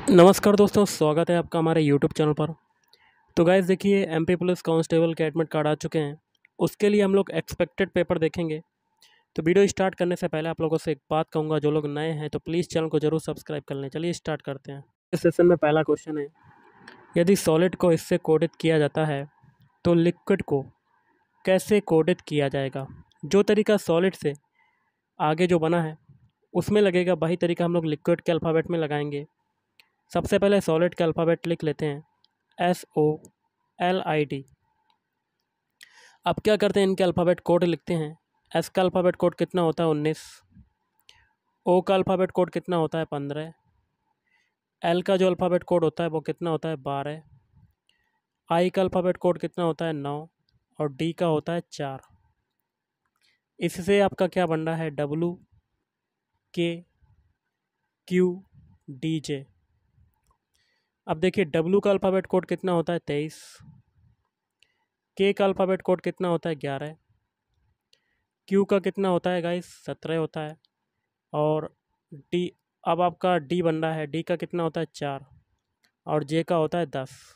नमस्कार दोस्तों, स्वागत है आपका हमारे यूट्यूब चैनल पर। तो गाइस देखिए, एमपी पुलिस कांस्टेबल के एडमिट कार्ड आ चुके हैं। उसके लिए हम लोग एक्सपेक्टेड पेपर देखेंगे। तो वीडियो स्टार्ट करने से पहले आप लोगों से एक बात कहूँगा, जो लोग नए हैं तो प्लीज़ चैनल को जरूर सब्सक्राइब कर लें। चलिए स्टार्ट करते हैं। इस सेशन में पहला क्वेश्चन है, यदि सॉलिड को इससे कोडित किया जाता है तो लिक्विड को कैसे कोडित किया जाएगा। जो तरीका सॉलिड से आगे जो बना है उसमें लगेगा, वही तरीका हम लोग लिक्विड के अल्फ़ाबेट में लगाएंगे। सबसे पहले सॉलिड का अल्फ़ाबेट लिख लेते हैं, SOLID। अब क्या करते हैं, इनके अल्फ़ाबेट कोड लिखते हैं। एस का अल्फ़ाबेट कोड कितना होता है 19, ओ का अल्फ़ाबेट कोड कितना होता है 15, एल का जो अल्फ़ाबेट कोड होता है वो कितना होता है 12, आई का अल्फ़ाबेट कोड कितना होता है 9 और डी का होता है 4। इससे आपका क्या बन रहा है, WKQDJ। अब देखिए, डब्लू का अल्फ़ाबेट कोड कितना होता है 23, के का अल्फ़ाबेट कोड कितना होता है 11, क्यू का कितना होता है गाइस 17 होता है, और डी, अब आपका डी बन रहा है, डी का कितना होता है 4 और जे का होता है 10।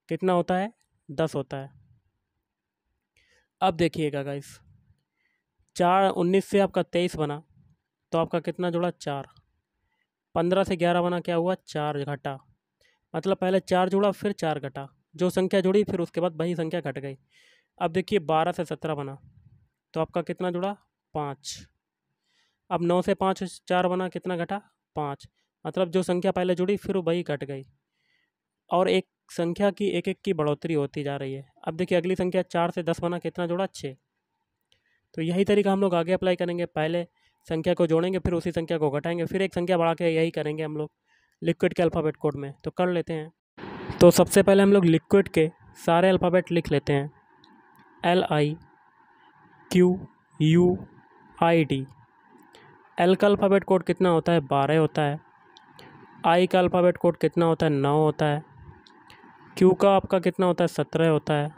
कितना होता है 10 होता है। अब देखिएगा गाइस, 4 19 से आपका 23 बना तो आपका कितना जुड़ा 4, 15 से 11 बना, क्या हुआ 4 घटा, मतलब पहले 4 जुड़ा फिर 4 घटा, जो संख्या जुड़ी फिर उसके बाद वही संख्या घट गई। अब देखिए 12 से 17 बना तो आपका कितना जुड़ा 5। अब 9 से 5 4 बना, कितना घटा 5, मतलब जो संख्या पहले जुड़ी फिर वही घट गई, और एक संख्या की एक एक की बढ़ोतरी होती जा रही है। अब देखिए अगली संख्या 4 से 10 बना, कितना जुड़ा 6। तो यही तरीका हम लोग आगे अप्लाई करेंगे, पहले संख्या को जोड़ेंगे फिर उसी संख्या को घटाएंगे, फिर एक संख्या बढ़ा के यही करेंगे हम लोग लिक्विड के अल्फ़ाबेट कोड में। तो कर लेते हैं। तो सबसे पहले हम लोग लिक्विड के सारे अल्फ़ाबेट लिख लेते हैं, LIQUID। एल का अल्फ़ाबेट कोड कितना होता है 12 होता है, आई का अल्फ़ाबेट कोड कितना होता है 9 होता है, क्यू का आपका कितना होता है 17 होता है,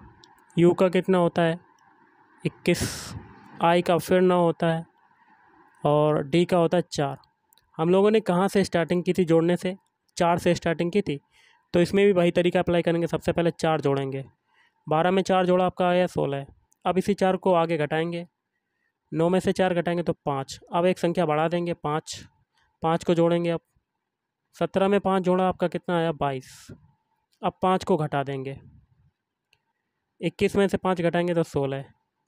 यू का कितना होता है 21, आई का फिर 9 होता है और डी का होता है 4। हम लोगों ने कहाँ से स्टार्टिंग की थी जोड़ने से, 4 से स्टार्टिंग की थी, तो इसमें भी वही तरीका अप्लाई करेंगे। सबसे पहले 4 जोड़ेंगे, 12 में 4 जोड़ा आपका आया 16। अब इसी 4 को आगे घटाएंगे, 9 में से 4 घटाएंगे तो 5। अब एक संख्या बढ़ा देंगे 5, 5 को जोड़ेंगे। अब 17 में 5 जोड़ा, आपका कितना आया 22। अब 5 को घटा देंगे, 21 में से 5 घटाएंगे तो 16।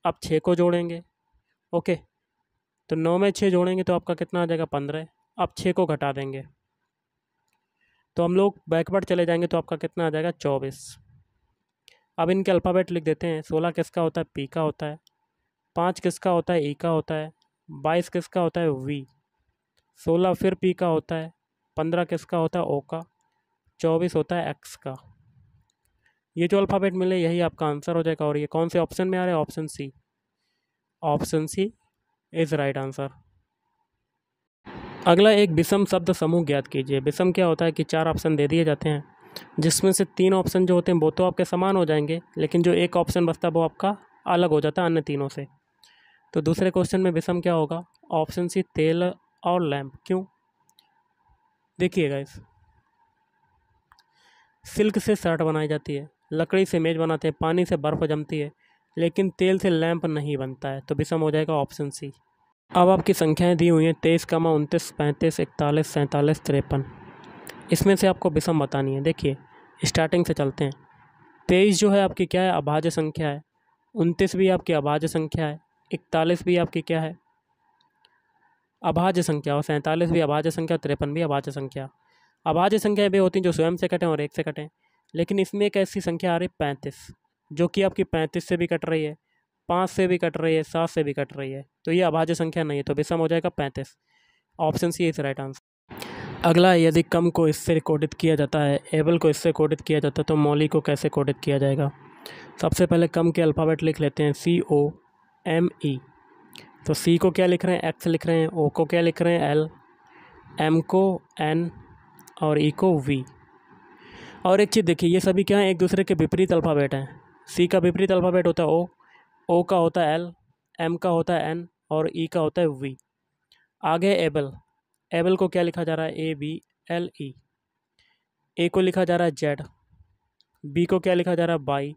अब 6 को जोड़ेंगे, ओके, तो 9 में 6 जोड़ेंगे तो आपका कितना आ जाएगा 15। अब 6 को घटा देंगे तो हम लोग बैकवर्ड चले जाएंगे तो आपका कितना आ जाएगा 24। अब इनके अल्फ़ाबेट लिख देते हैं। 16 किसका होता है पी का होता है, 5 किसका होता है ई का होता है, 22 किसका होता है वी, 16 फिर पी का होता है, 15 किसका होता है ओ का, 24 होता है एक्स का। ये जो अल्फ़ाबेट मिले यही आपका आंसर हो जाएगा। और ये कौन से ऑप्शन में आ रहा है, option C. Option C is right answer. अगला एक विषम शब्द समूह ज्ञात कीजिए। विषम क्या होता है कि 4 ऑप्शन दे दिए जाते हैं, जिसमें से 3 ऑप्शन जो होते हैं वो तो आपके समान हो जाएंगे, लेकिन जो एक ऑप्शन बचता है वो आपका अलग हो जाता है अन्य तीनों से। तो दूसरे क्वेश्चन में विषम क्या होगा, ऑप्शन सी तेल और लैंप। क्यों, देखिएगा इस सिल्क से शर्ट बनाई जाती है, लकड़ी से मेज बनाते हैं, पानी से बर्फ़ जमती है, लेकिन तेल से लैंप नहीं बनता है। तो विषम हो जाएगा ऑप्शन सी। अब आपकी संख्याएं दी हुई हैं 23, 29, 35, 41, 47, 53। इसमें से आपको विषम बतानी है। देखिए स्टार्टिंग से चलते हैं। 23 जो है आपकी क्या है, अभाज्य संख्या है। 29 भी आपकी अभाज्य संख्या है। 41 भी आपकी क्या है, अभाज्य संख्या। और 47 भी अभाज्य संख्या, 53 भी अभाज्य संख्या। अभाज्य संख्या वे होती हैं जो स्वयं से कटें और एक से कटें, लेकिन इसमें एक ऐसी संख्या आ रही 35, जो कि आपकी 35 से भी कट रही है, 5 से भी कट रही है, 7 से भी कट रही है। तो ये अभाज्य संख्या नहीं है, तो विषम हो जाएगा 35। Option C is right answer. अगला, यदि कम को इससे कोडित किया जाता है, एबल को इससे कोडित किया जाता है, तो मौली को कैसे कोडित किया जाएगा। सबसे पहले कम के अल्फ़ाबेट लिख लेते हैं, COME। तो सी को क्या लिख रहे हैं, एक्स लिख रहे हैं, ओ को क्या लिख रहे हैं, एल, एम को एन और ई को वी। और एक चीज़ देखिए, ये सभी क्या हैं, एक दूसरे के विपरीत अल्फ़ाबेट हैं। सी का विपरीत अल्फ़ाबेट होता है ओ का होता है एल, एम का होता है एन और ई का होता है वी। आगे एबल, एबल को क्या लिखा जा रहा है, ABLE। ए को लिखा जा रहा है जेड, बी को क्या लिखा जा रहा है बाई,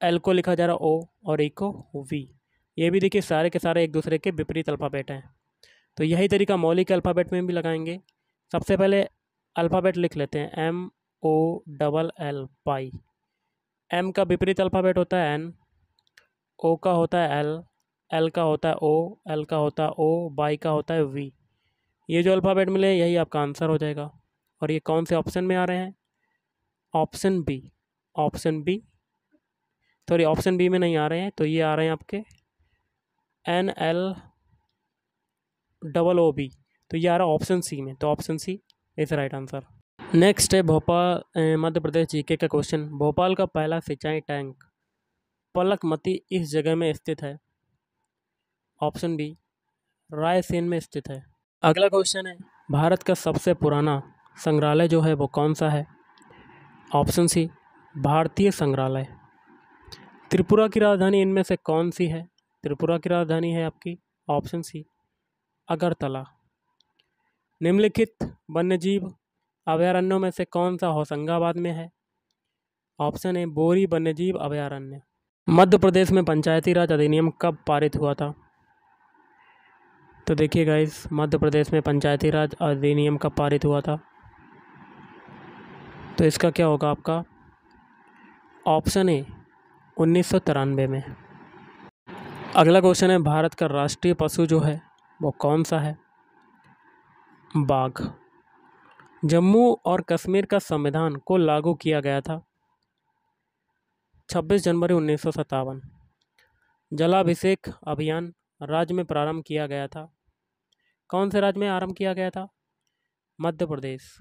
एल को लिखा जा रहा है ओ और ई को वी। ये भी देखिए सारे के सारे एक दूसरे के विपरीत अल्फ़ाबेट हैं। तो यही तरीका मौलिक अल्फ़ाबेट में भी लगाएंगे। सबसे पहले अल्फ़ाबेट लिख लेते हैं, MOLL पाई। एम का विपरीत अल्फ़ाबेट होता है N, ओ का होता है एल, एल का होता है ओ, एल का होता है ओ, बाई का होता है वी। ये जो अल्फ़ाबेट मिले यही आपका आंसर हो जाएगा। और ये कौन से ऑप्शन में आ रहे हैं, option B, option B, sorry option B में नहीं आ रहे हैं, तो ये आ रहे हैं आपके NLOOB, तो ये आ रहा है ऑप्शन सी में, तो option C is right answer. Next है भोपाल मध्य प्रदेश जीके का क्वेश्चन। भोपाल का पहला सिंचाई टैंक पलकमती इस जगह में स्थित है, ऑप्शन बी रायसेन में स्थित है। अगला क्वेश्चन है, भारत का सबसे पुराना संग्रहालय जो है वो कौन सा है, ऑप्शन सी भारतीय संग्रहालय। त्रिपुरा की राजधानी इनमें से कौन सी है, त्रिपुरा की राजधानी है आपकी ऑप्शन सी अगरतला। निम्नलिखित वन्यजीव अभयारण्यों में से कौन सा होशंगाबाद में है, ऑप्शन ए बोरी वन्यजीव अभयारण्य। मध्य प्रदेश में पंचायती राज अधिनियम कब पारित हुआ था, तो देखिए गाइस मध्य प्रदेश में पंचायती राज अधिनियम कब पारित हुआ था, तो इसका क्या होगा आपका ऑप्शन ए 1993 में। अगला क्वेश्चन है, भारत का राष्ट्रीय पशु जो है वो कौन सा है, बाघ। जम्मू और कश्मीर का संविधान को लागू किया गया था 26 जनवरी 1957। जलाभिषेक अभियान राज्य में प्रारंभ किया गया था, कौन से राज्य में आरंभ किया गया था, मध्य प्रदेश।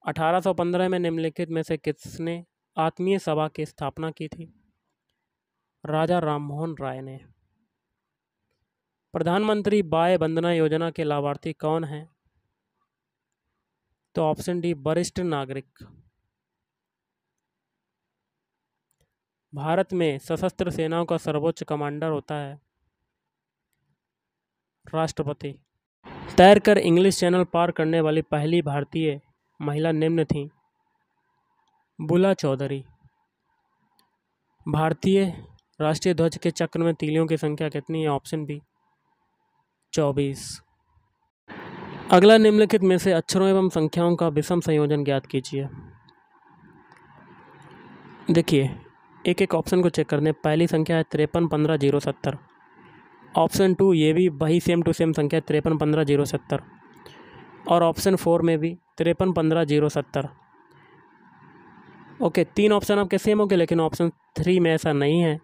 1815 में निम्नलिखित में से किसने आत्मीय सभा की स्थापना की थी, राजा राममोहन राय ने। प्रधानमंत्री बाह्य बंदना योजना के लाभार्थी कौन हैं, तो ऑप्शन डी वरिष्ठ नागरिक। भारत में सशस्त्र सेनाओं का सर्वोच्च कमांडर होता है राष्ट्रपति। तैरकर इंग्लिश चैनल पार करने वाली पहली भारतीय महिला निम्न थी, बुला चौधरी। भारतीय राष्ट्रीय ध्वज के चक्र में तीलियों की संख्या कितनी है, ऑप्शन बी 24। अगला, निम्नलिखित में से अक्षरों एवं संख्याओं का विषम संयोजन ज्ञात कीजिए। देखिए एक एक ऑप्शन को चेक कर दें। पहली संख्या है 5315 ऑप्शन 2 ये भी वही सेम टू सेम संख्या 5315 और ऑप्शन 4 में भी 5315 ओके, तीन ऑप्शन आपके सेम हो गए, लेकिन ऑप्शन 3 में ऐसा नहीं है,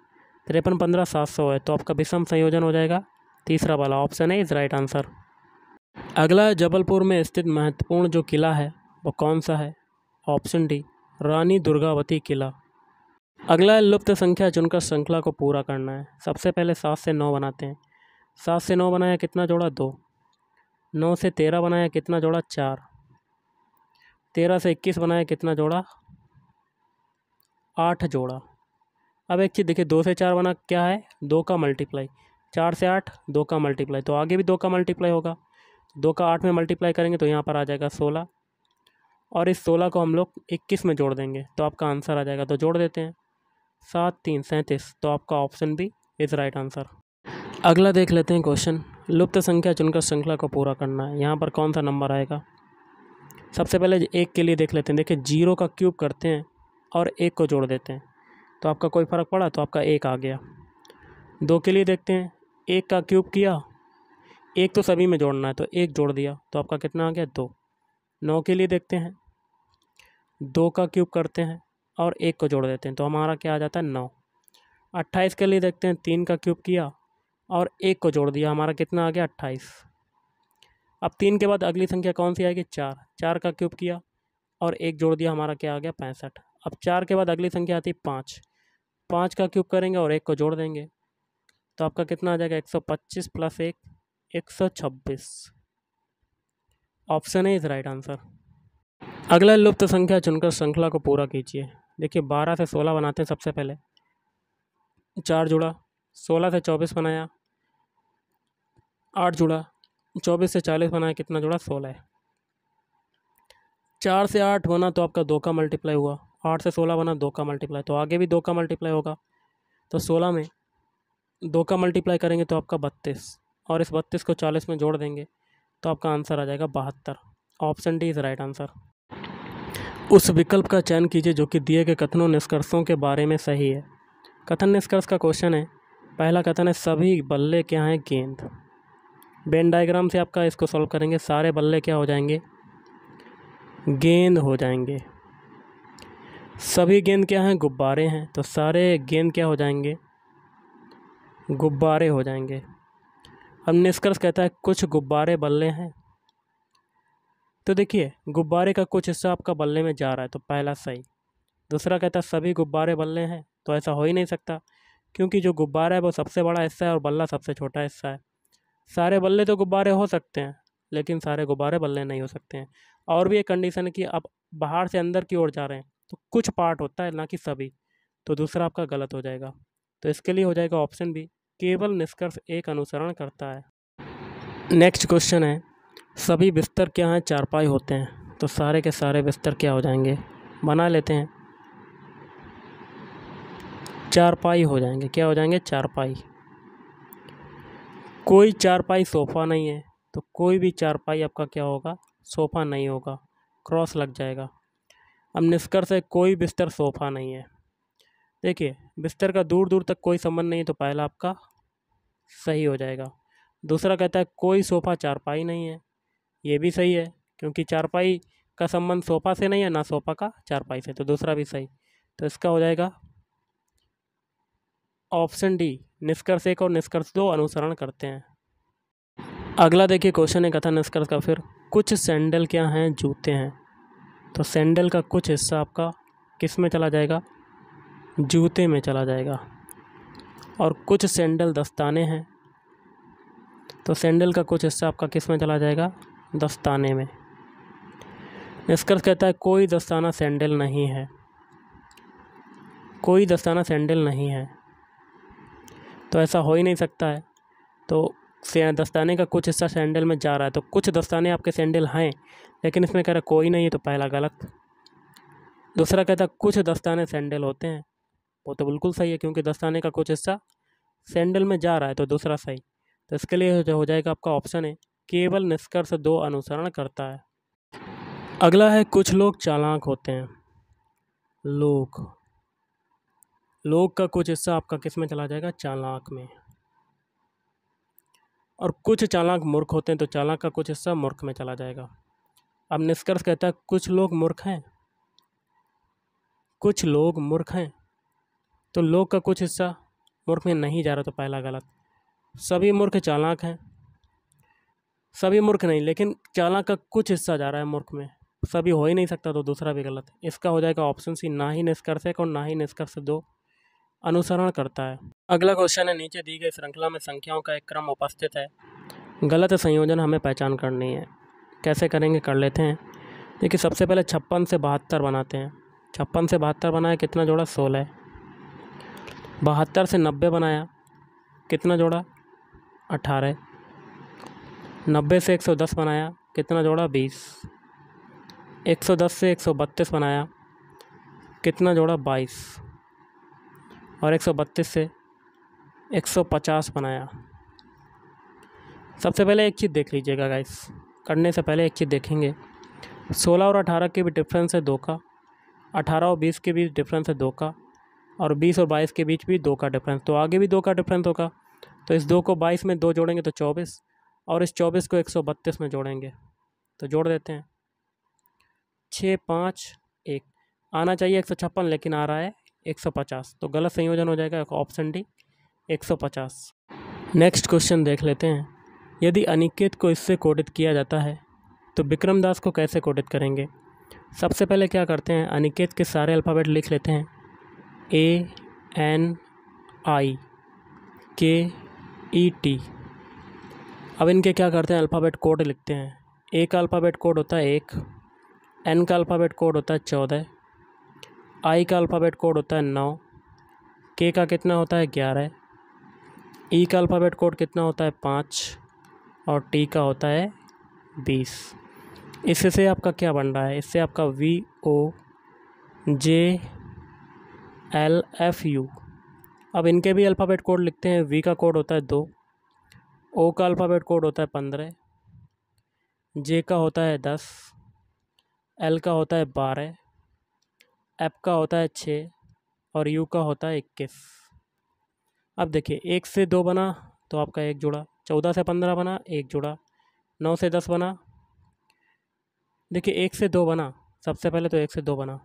5315 है, तो आपका विषम संयोजन हो जाएगा तीसरा वाला, ऑप्शन है इज राइट आंसर। अगला है, जबलपुर में स्थित महत्वपूर्ण जो किला है वो कौन सा है, ऑप्शन डी रानी दुर्गावती किला। अगला है, लुप्त संख्या चुनकर श्रृंखला को पूरा करना है। सबसे पहले 7 से 9 बनाते हैं। 7 से 9 बनाया कितना जोड़ा, 2। 9 से 13 बनाया कितना जोड़ा, 4। 13 से 21 बनाया कितना जोड़ा, 8 जोड़ा। अब एक चीज़ देखिए, 2 से 4 बना क्या है, 2 का मल्टीप्लाई। 4 से 8 2 का मल्टीप्लाई, तो आगे भी 2 का मल्टीप्लाई होगा। 2 का 8 में मल्टीप्लाई करेंगे तो यहाँ पर आ जाएगा 16, और इस 16 को हम लोग 21 में जोड़ देंगे तो आपका आंसर आ जाएगा। तो जोड़ देते हैं, 7 3 37, तो आपका option B is right answer. अगला देख लेते हैं क्वेश्चन, लुप्त संख्या चुनकर श्रृंखला को पूरा करना है। यहाँ पर कौन सा नंबर आएगा, सबसे पहले 1 के लिए देख लेते हैं। देखिए 0 का क्यूब करते हैं और 1 को जोड़ देते हैं, तो आपका कोई फ़र्क पड़ा, तो आपका 1 आ गया। 2 के लिए देखते हैं, 1 का क्यूब किया, 1 तो सभी में जोड़ना है तो 1 जोड़ दिया, तो आपका कितना आ गया, 2। 9 के लिए देखते हैं, 2 का क्यूब करते हैं और 1 को जोड़ देते हैं, तो हमारा क्या आ जाता है, 9। 28 के लिए देखते हैं, 3 का क्यूब किया और 1 को जोड़ दिया, हमारा कितना आ गया, 28। अब 3 के बाद अगली संख्या कौन सी आएगी, 4। 4 का क्यूब किया और 1 जोड़ दिया, हमारा क्या आ गया, 65। अब 4 के बाद अगली संख्या आती है 5। 5 का क्यूब करेंगे और 1 को जोड़ देंगे, तो आपका कितना आ जाएगा, 125 + 1 126। Option A is right answer. अगला, लुप्त संख्या चुनकर श्रृंखला को पूरा कीजिए। देखिए 12 से 16 बनाते हैं। सबसे पहले 4 जुड़ा, 16 से 24 बनाया, 8 जुड़ा, 24 से 40 बनाया, कितना जोड़ा 16 है। 4 से 8 बना तो आपका 2 का मल्टीप्लाई हुआ, 8 से 16 बना 2 का मल्टीप्लाई, तो आगे भी 2 का मल्टीप्लाई होगा। तो 16 में 2 का मल्टीप्लाई करेंगे तो आपका 32, और इस 32 को 40 में जोड़ देंगे तो आपका आंसर आ जाएगा 72। Option D is right answer. उस विकल्प का चयन कीजिए जो कि दिए गए कथनों निष्कर्षों के बारे में सही है। कथन निष्कर्ष का क्वेश्चन है। पहला कथन है सभी बल्ले क्या हैं, गेंद। वेन डायग्राम से आपका इसको सॉल्व करेंगे, सारे बल्ले क्या हो जाएंगे, गेंद हो जाएंगे। सभी गेंद क्या हैं, गुब्बारे हैं, तो सारे गेंद क्या हो जाएंगे, गुब्बारे हो जाएंगे। अब निष्कर्ष कहता है कुछ गुब्बारे बल्ले हैं, तो देखिए गुब्बारे का कुछ हिस्सा आपका बल्ले में जा रहा है, तो पहला सही। दूसरा कहता है सभी गुब्बारे बल्ले हैं, तो ऐसा हो ही नहीं सकता, क्योंकि जो गुब्बारा है वो सबसे बड़ा हिस्सा है और बल्ला सबसे छोटा हिस्सा है। सारे बल्ले तो गुब्बारे हो सकते हैं, लेकिन सारे गुब्बारे बल्ले नहीं हो सकते हैं। और भी एक कंडीशन है कि आप बाहर से अंदर की ओर जा रहे हैं, तो कुछ पार्ट होता है, ना कि सभी। तो दूसरा आपका गलत हो जाएगा। तो इसके लिए हो जाएगा ऑप्शन बी, केवल निष्कर्ष एक अनुसरण करता है। नेक्स्ट क्वेश्चन है सभी बिस्तर क्या हैं, चारपाई होते हैं, तो सारे के सारे बिस्तर क्या हो जाएंगे, बना लेते हैं, चारपाई हो जाएंगे। क्या हो जाएंगे, चारपाई। कोई चारपाई सोफ़ा नहीं है, तो कोई भी चारपाई आपका क्या होगा, सोफ़ा नहीं होगा, क्रॉस लग जाएगा। अब निष्कर्ष है कोई बिस्तर सोफ़ा नहीं है। देखिए बिस्तर का दूर दूर तक कोई संबंध नहीं है, तो पहला आपका सही हो जाएगा। दूसरा कहता है कोई सोफ़ा चारपाई नहीं है, ये भी सही है, क्योंकि चारपाई का संबंध सोफ़ा से नहीं है, ना सोफ़ा का चारपाई से, तो दूसरा भी सही। तो इसका हो जाएगा ऑप्शन डी, निष्कर्ष एक और निष्कर्ष दो अनुसरण करते हैं। अगला देखिए क्वेश्चन है कथन निष्कर्ष का। फिर कुछ सैंडल क्या हैं, जूते हैं, तो सैंडल का कुछ हिस्सा आपका किस में चला जाएगा, जूते में चला जाएगा। और कुछ सैंडल दस्ताने हैं, तो सैंडल का कुछ हिस्सा आपका किस में चला जाएगा, दस्ताने में। निष्कर्ष कहता है कोई दस्ताना सैंडल नहीं है, कोई दस्ताना सैंडल नहीं है, तो ऐसा हो ही नहीं सकता है। तो दस्ताने का कुछ हिस्सा सैंडल में जा रहा है, तो कुछ दस्ताने आपके सैंडल हैं, लेकिन इसमें कह रहा कोई नहीं है, तो पहला गलत। दूसरा कहता है कुछ दस्ताने सैंडल होते हैं, वो तो बिल्कुल सही है, क्योंकि दस्ताने का कुछ हिस्सा सैंडल में जा रहा है, तो दूसरा सही। तो इसके लिए हो जाएगा आपका ऑप्शन है, केवल निष्कर्ष दो अनुसरण करता है। अगला है कुछ लोग चालाक होते हैं। लोग का कुछ हिस्सा आपका किस में चला जाएगा, चालाक में। और कुछ चालाक मूर्ख होते हैं, तो चालाक का कुछ हिस्सा मूर्ख में चला जाएगा। अब निष्कर्ष कहता है कुछ लोग मूर्ख हैं, कुछ लोग मूर्ख हैं, तो लोग का कुछ हिस्सा मूर्ख में नहीं जा रहा, तो पहला गलत। सभी मूर्ख चालाक हैं, सभी मूर्ख नहीं, लेकिन चालाक का कुछ हिस्सा जा रहा है मूर्ख में, सभी हो ही नहीं सकता, तो दूसरा भी गलत। इसका हो जाएगा ऑप्शन सी, ना ही निष्कर्ष एक और ना ही निष्कर्ष दो अनुसरण करता है। अगला क्वेश्चन है नीचे दी गई श्रृंखला में संख्याओं का एक क्रम उपस्थित है, गलत संयोजन हमें पहचान करनी है। कैसे करेंगे, कर लेते हैं। देखिए सबसे पहले 56 से 72 बनाते हैं। 56 से 72 बनाया, कितना जोड़ा, 16। 72 से 90 बनाया, कितना जोड़ा, 18। 90 से 110 बनाया, कितना जोड़ा, 20। 110 से 132 बनाया, कितना जोड़ा, 22। और 132 से 150 बनाया। सबसे पहले एक चीज़ देख लीजिएगा गाइस, करने से पहले एक चीज़ देखेंगे। 16 और 18 के भी डिफरेंस है 2 का, 18 और 20 के बीच डिफरेंस है 2 का, और 20 और 22 के बीच भी 2 का डिफरेंस, तो आगे भी 2 का डिफरेंस होगा। तो इस 2 को 22 में 2 जोड़ेंगे तो 24, और इस 24 को 132 में जोड़ेंगे, तो जोड़ देते हैं। 6 5 1 आना चाहिए 156, लेकिन आ रहा है 150, तो गलत संयोजन हो जाएगा ऑप्शन डी, 150। नेक्स्ट क्वेश्चन देख लेते हैं। यदि अनिकेत को इससे कोडित किया जाता है तो विक्रमदास को कैसे कोडित करेंगे। सबसे पहले क्या करते हैं, अनिकेत के सारे अल्फ़ाबेट लिख लेते हैं, ANIKET। अब इनके क्या करते हैं, अल्फ़ाबेट कोड लिखते हैं। ए का अल्फ़ाबेट कोड होता है 1, एन का अल्फ़ाबेट कोड होता है 14, आई का अल्फ़ाबेट कोड होता है 9, के का कितना होता है 11, ई का अल्फ़ाबेट कोड कितना होता है 5, और टी का होता है 20। इससे आपका क्या बन रहा है, इससे आपका VOJLFU। अब इनके भी अल्फ़ाबेट कोड लिखते हैं। V का कोड होता है 2, O का अल्फ़ाबेट कोड होता है 15, J का होता है 10, L का होता है 12, F का होता है 6 और U का होता है 21। अब देखिए 1 से 2 बना तो आपका 1 जुड़ा, 14 से 15 बना 1 जुड़ा, 9 से 10 बना, देखिए 1 से 2 बना, सबसे पहले तो 1 से 2 बना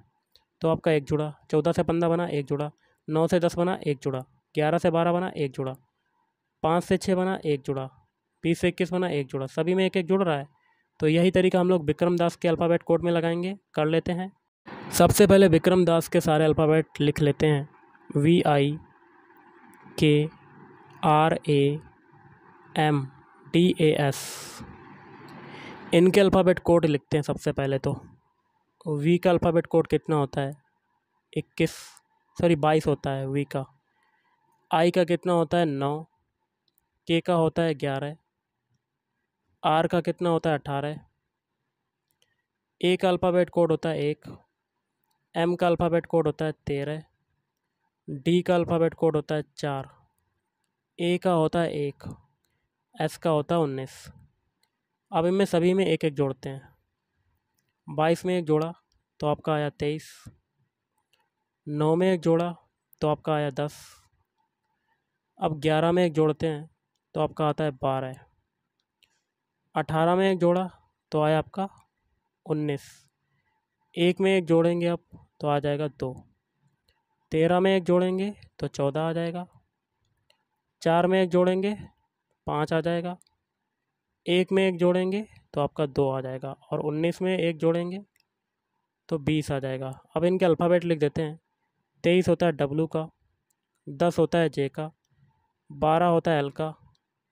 तो आपका 1 जुड़ा, 14 से 15 बना 1 जुड़ा, 9 से 10 बना 1 जुड़ा, 11 से 12 बना 1 जुड़ा, 5 से 6 बना 1 जुड़ा, 20 से 21 बना 1 जुड़ा, सभी में 1 1 जुड़ रहा है। तो यही तरीका हम लोग विक्रम दास के अल्फ़ाबेट कोड में लगाएंगे, कर लेते हैं। सबसे पहले विक्रम दास के सारे अल्फ़ाबेट लिख लेते हैं। VIKRAMDAS, इनके अल्फ़ाबेट कोड लिखते हैं। सबसे पहले तो V का अल्फ़ाबेट कोड कितना होता है, 22 होता है V का। I का कितना होता है 9, K का होता है 11, R का कितना होता है 18, A का अल्फ़ाबेट कोड होता है 1, M का अल्फ़ाबेट कोड होता है 13, D का अल्फ़ाबेट कोड होता है 4, A का होता है 1, S का होता है 19। अब इनमें सभी में 1 1 जोड़ते हैं। 22 में 1 जोड़ा तो आपका आया 23, 9 में 1 जोड़ा तो आपका आया 10, अब 11 में 1 जोड़ते हैं तो आपका आता है 12, 18 में 1 जोड़ा तो आया आपका 19, 1 में 1 जोड़ेंगे अब तो आ जाएगा 2, 13 में 1 जोड़ेंगे तो 14 आ जाएगा, 4 में 1 जोड़ेंगे 5 आ जाएगा, 1 में 1 जोड़ेंगे तो आपका 2 आ जाएगा और 19 में 1 जोड़ेंगे तो 20 आ जाएगा। अब इनके अल्फ़ाबेट लिख देते हैं। 23 होता है W का, 10 होता है J का, 12 होता है L का,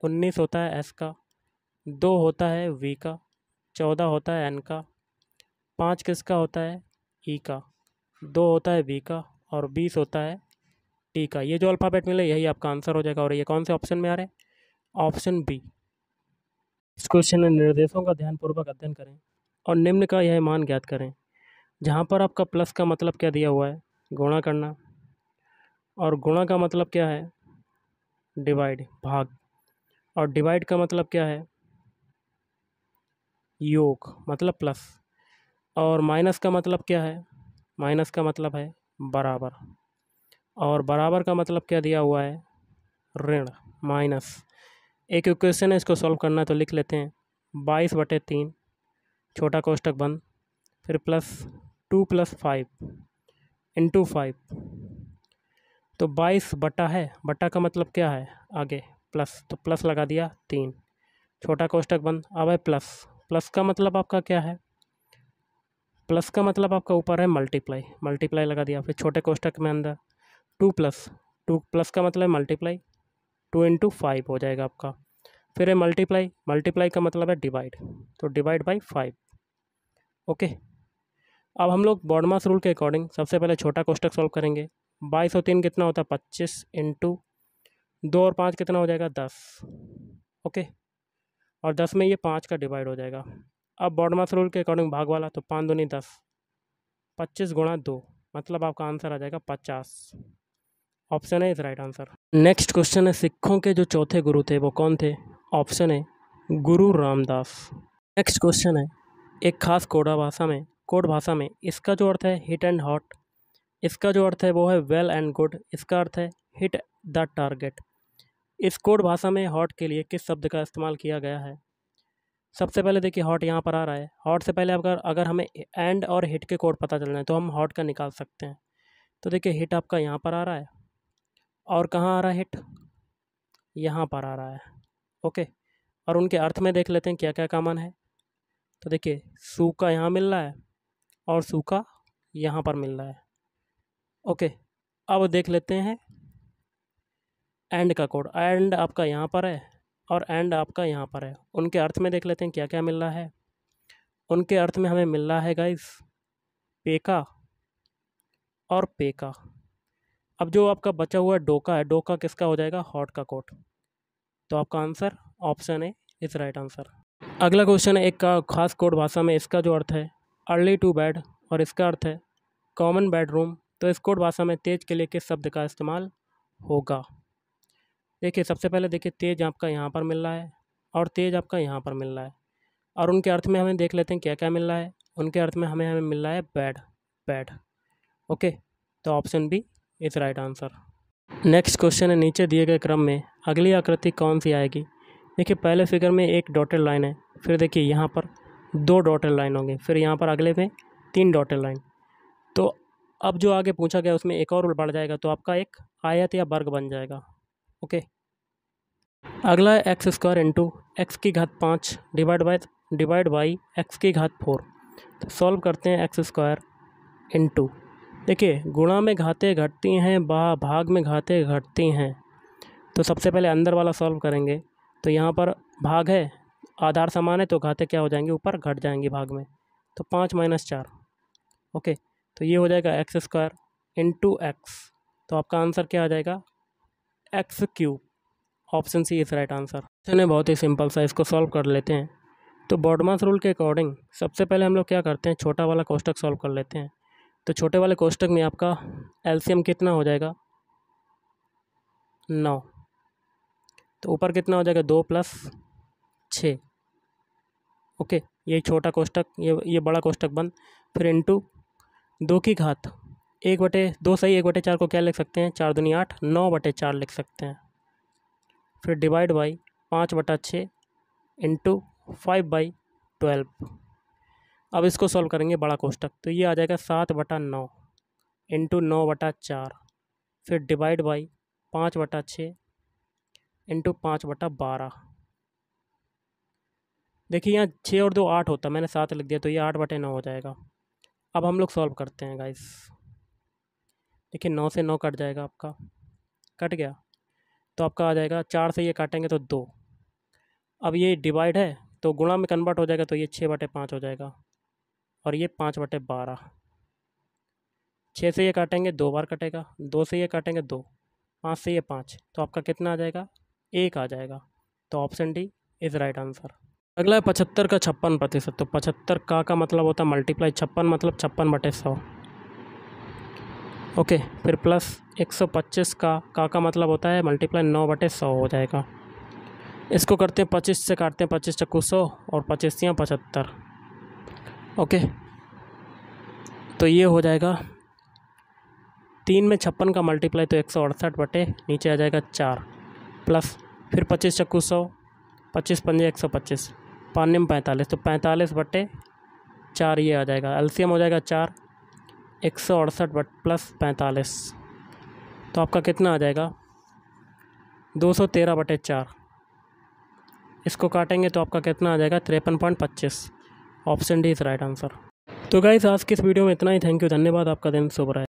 19 होता है S का, 2 होता है V का, 14 होता है N का, 5 किसका होता है E का, 2 होता है V का और 20 होता है T का। ये जो अल्फ़ाबेट मिले यही आपका आंसर हो जाएगा। और ये कौन से ऑप्शन में आ रहे हैं, ऑप्शन बी। इस क्वेश्चन में निर्देशों का ध्यानपूर्वक अध्ययन करें और निम्न का यह मान ज्ञात करें। जहाँ पर आपका प्लस का मतलब क्या दिया हुआ है, गुणा करना, और गुणा का मतलब क्या है, डिवाइड, भाग, और डिवाइड का मतलब क्या है, योग, मतलब प्लस, और माइनस का मतलब क्या है, माइनस का मतलब है बराबर, और बराबर का मतलब क्या दिया हुआ है, ऋण, माइनस। एक इक्वेशन है, इसको सॉल्व करना है तो लिख लेते हैं। 22/3 छोटा कोष्टक बंद, फिर प्लस 2 + 5 × 5, तो 22 बटा है, बटा का मतलब क्या है आगे प्लस, तो प्लस लगा दिया 3, छोटा कोष्टक बंद। अब है प्लस, प्लस का मतलब आपका क्या है, प्लस का मतलब आपका ऊपर है मल्टीप्लाई, मल्टीप्लाई लगा दिया, फिर छोटे कोष्टक में अंदर 2 प्लस का मतलब मल्टीप्लाई, 2 × 5 हो जाएगा आपका, फिर है मल्टीप्लाई, मल्टीप्लाई का मतलब है डिवाइड, तो डिवाइड बाई 5। ओके, अब हम लोग बॉडमास रूल के अकॉर्डिंग सबसे पहले छोटा कोष्टक सॉल्व करेंगे। 22 और 3 कितना होता है 25 × 2 और 5 कितना हो जाएगा 10। ओके, और 10 में ये 5 का डिवाइड हो जाएगा। अब बॉडमास रूल के अकॉर्डिंग भाग वाला, तो 5 दूनी 10, 25 × 2 मतलब आपका आंसर आ जाएगा 50। ऑप्शन है is right answer. Next question है, सिखों के जो चौथे गुरु थे वो कौन थे, ऑप्शन है गुरु रामदास। नेक्स्ट क्वेश्चन है, एक खास कोड भाषा में इसका जो अर्थ है हिट एंड हॉट, इसका जो अर्थ है वो है वेल एंड गुड, इसका अर्थ है हिट द टारगेट। इस कोड भाषा में हॉट के लिए किस शब्द का इस्तेमाल किया गया है। सबसे पहले देखिए हॉट यहाँ पर आ रहा है, हॉट से पहले अगर हमें एंड और हिट के कोड पता चलना है तो हम हॉट का निकाल सकते हैं। तो देखिए हिट आपका यहाँ पर आ रहा है, और कहाँ आ रहा है हिट, यहाँ पर आ रहा है। ओके, और उनके अर्थ में देख लेते हैं क्या क्या कॉमन है। तो देखिए सूखा यहाँ मिल रहा है और सूखा यहाँ पर मिल रहा है। ओके, अब देख लेते हैं एंड का कोड, एंड आपका यहाँ पर है और एंड आपका यहाँ पर है। उनके अर्थ में देख लेते हैं क्या क्या मिल रहा है। उनके अर्थ में हमें मिल रहा है गाइस पेका और पेका। अब जो आपका बचा हुआ डोका है, डोका किसका हो जाएगा, हॉट का कोड। तो आपका आंसर ऑप्शन है इज राइट आंसर। अगला क्वेश्चन है, एक का खास कोड भाषा में इसका जो अर्थ है अर्ली टू बेड और इसका अर्थ है कॉमन बेडरूम, तो इस कोड भाषा में तेज के लिए किस शब्द का इस्तेमाल होगा? देखिए सबसे पहले देखिए तेज आपका यहाँ पर मिल रहा है और तेज आपका यहाँ पर मिल रहा है, और उनके अर्थ में हमें देख लेते हैं क्या क्या मिल रहा है। उनके अर्थ में हमें मिल रहा है बेड, बेड। ओके, तो option B is right answer. Next question है, नीचे दिए गए क्रम में अगली आकृति कौन सी आएगी? देखिए पहले फिगर में एक डॉटेड लाइन है, फिर देखिए यहाँ पर 2 डॉटेड लाइन होंगे, फिर यहाँ पर अगले में 3 डॉटेड लाइन। तो अब जो आगे पूछा गया उसमें एक और बढ़ जाएगा, तो आपका एक आयत या वर्ग बन जाएगा। ओके, अगला है एक्स स्क्वायर इंटू एक्स की घात 5 डिवाइड बाई एक्स की घात 4। तो सॉल्व करते हैं एक्स स्क्वायर इंटू, देखिए गुणा में घातें घटती हैं, भाग में घातें घटती हैं। तो सबसे पहले अंदर वाला सॉल्व करेंगे, तो यहाँ पर भाग है, आधार समान है, तो घातें क्या हो जाएंगी, ऊपर घट जाएंगी भाग में। तो 5 - 4। ओके, तो ये हो जाएगा एक्स स्क्वायर इंटू एक्स, तो आपका आंसर क्या आ जाएगा, X cube. Option C is right answer. चलिए बहुत ही सिंपल सा, इसको सॉल्व कर लेते हैं। तो बॉडमास रूल के अकॉर्डिंग सबसे पहले हम लोग क्या करते हैं, छोटा वाला कोष्टक सॉल्व कर लेते हैं। तो छोटे वाले कोष्टक में आपका एलसीएम कितना हो जाएगा, 9। तो ऊपर कितना हो जाएगा, 2 + 6। ओके, ये छोटा कोष्टक, ये बड़ा कोष्टक बंद। फिर इंटू 2 की घात 1/2 सही, 1/4 को क्या लिख सकते हैं, 4 दूनी 8, 9/4 लिख सकते हैं। फिर डिवाइड बाई 5/6 इंटू 5/12। अब इसको सॉल्व करेंगे बड़ा कोष्टक, तो ये आ जाएगा 7/9 इंटू 9/4, फिर डिवाइड बाई 5/6 इंटू 5/12। देखिए यहाँ 6 और 2 8 होता, मैंने 7 लिख दिया, तो ये 8/9 हो जाएगा। अब हम लोग सॉल्व करते हैं गाइस। देखिए 9 से 9 कट जाएगा, आपका कट गया, तो आपका आ जाएगा 4 से ये काटेंगे तो 2। अब ये डिवाइड है तो गुणा में कन्वर्ट हो जाएगा, तो ये 6/5 हो जाएगा, और ये 5/12। 6 से ये काटेंगे 2 बार कटेगा, 2 से ये काटेंगे 2, 5 से ये 5, तो आपका कितना आ जाएगा, 1 आ जाएगा। तो option D is right answer. अगला है 75 का 56%। तो 75 का मतलब होता है मल्टीप्लाई 56 मतलब 56/100। ओके, फिर प्लस 125 का मतलब होता है मल्टीप्लाई 9/100 हो जाएगा। इसको करते हैं 25 से काटते हैं, 25 × 100 और 25 × 75। ओके, तो ये हो जाएगा 3 में 56 का मल्टीप्लाई, तो 168 बटे नीचे आ जाएगा 4, प्लस फिर 25 × 100, 25 × 5 = 125, 5 में 45, तो 45/4 ये आ जाएगा। एलसीएम हो जाएगा 4, 168 प्लस 45, तो आपका कितना आ जाएगा, 213/4। इसको काटेंगे तो आपका कितना आ जाएगा, 53.25। Option D is right answer. तो गाइस आज की इस वीडियो में इतना ही। थैंक यू, धन्यवाद, आपका दिन शुभ रहे।